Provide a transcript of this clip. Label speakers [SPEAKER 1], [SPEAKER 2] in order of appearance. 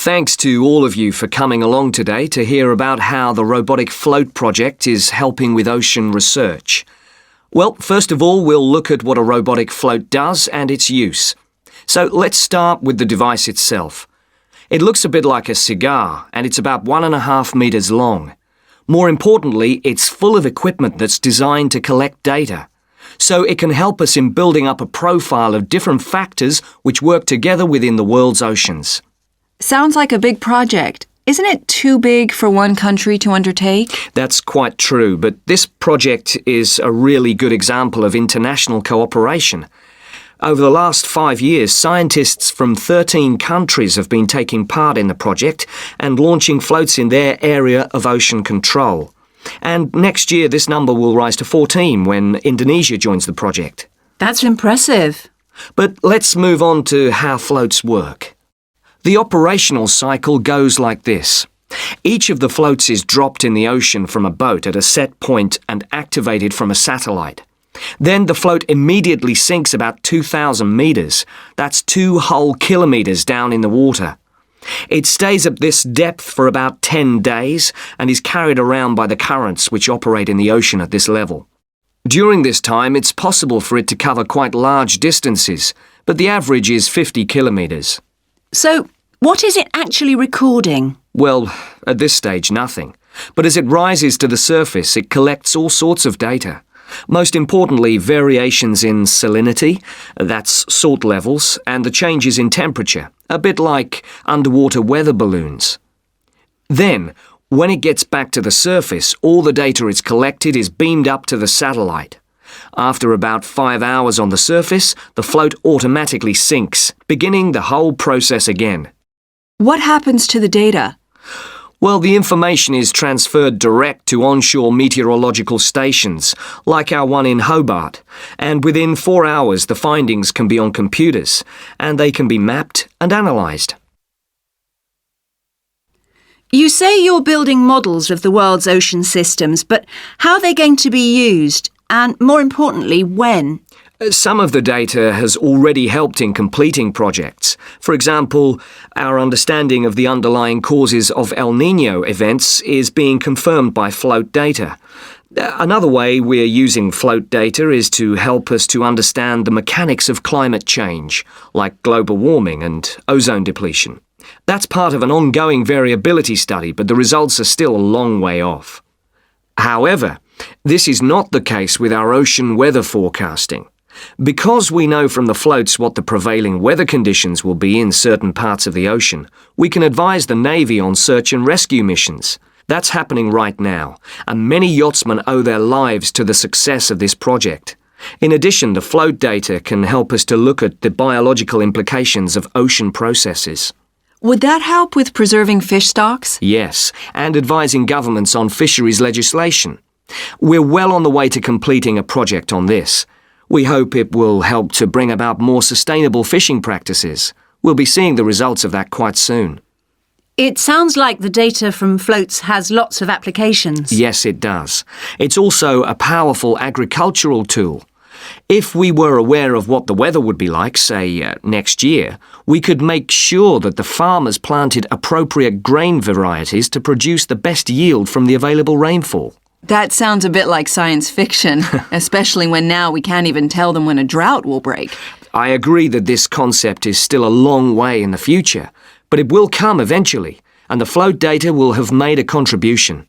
[SPEAKER 1] Thanks to all of you for coming along today to hear about how the Robotic Float project is helping with ocean research. Well, first of all, we'll look at what a robotic float does and its use. So let's start with the device itself. It looks a bit like a cigar, and it's about 1.5 meters long. More importantly, it's full of equipment that's designed to collect data. So it can help us in building up a profile of different factors which work together within the world's oceans.
[SPEAKER 2] Sounds like a big project. Isn't it too big for one country to undertake?
[SPEAKER 1] That's quite true, but this project is a really good example of international cooperation. Over the last 5 years, scientists from 13 countries have been taking part in the project and launching floats in their area of ocean control. And next year, this number will rise to 14 when Indonesia joins the project.
[SPEAKER 2] That's impressive.
[SPEAKER 1] But let's move on to how floats work. The operational cycle goes like this. Each of the floats is dropped in the ocean from a boat at a set point and activated from a satellite. Then the float immediately sinks about 2,000 meters. That's 2 whole kilometers down in the water. It stays at this depth for about 10 days and is carried around by the currents which operate in the ocean at this level. During this time, it's possible for it to cover quite large distances, but the average is 50 kilometers.
[SPEAKER 2] So, what is it actually recording?
[SPEAKER 1] Well, at this stage, nothing. But as it rises to the surface, it collects all sorts of data. Most importantly, variations in salinity, that's salt levels, and the changes in temperature, a bit like underwater weather balloons. Then, when it gets back to the surface, all the data it's collected is beamed up to the satellite. After about 5 hours on the surface, the float automatically sinks, beginning the whole process again.
[SPEAKER 2] What happens to the data?
[SPEAKER 1] Well, the information is transferred direct to onshore meteorological stations, like our one in Hobart, and within 4 hours the findings can be on computers, and they can be mapped and analysed.
[SPEAKER 2] You say you're building models of the world's ocean systems, but how are they going to be used? And more importantly, when?
[SPEAKER 1] Some of the data has already helped in completing projects. For example, our understanding of the underlying causes of El Niño events is being confirmed by float data. Another way we're using float data is to help us to understand the mechanics of climate change, like global warming and ozone depletion. That's part of an ongoing variability study, but the results are still a long way off. However, this is not the case with our ocean weather forecasting. Because we know from the floats what the prevailing weather conditions will be in certain parts of the ocean, we can advise the Navy on search and rescue missions. That's happening right now, and many yachtsmen owe their lives to the success of this project. In addition, the float data can help us to look at the biological implications of ocean processes.
[SPEAKER 2] Would that help with preserving fish stocks?
[SPEAKER 1] Yes, and advising governments on fisheries legislation. We're well on the way to completing a project on this. We hope it will help to bring about more sustainable fishing practices. We'll be seeing the results of that quite soon.
[SPEAKER 2] It sounds like the data from floats has lots of applications.
[SPEAKER 1] Yes, it does. It's also a powerful agricultural tool. If we were aware of what the weather would be like, say, next year, we could make sure that the farmers planted appropriate grain varieties to produce the best yield from the available rainfall.
[SPEAKER 2] That sounds a bit like science fiction, especially when now we can't even tell them when a drought will break.
[SPEAKER 1] I agree that this concept is still a long way in the future, but it will come eventually, and the float data will have made a contribution.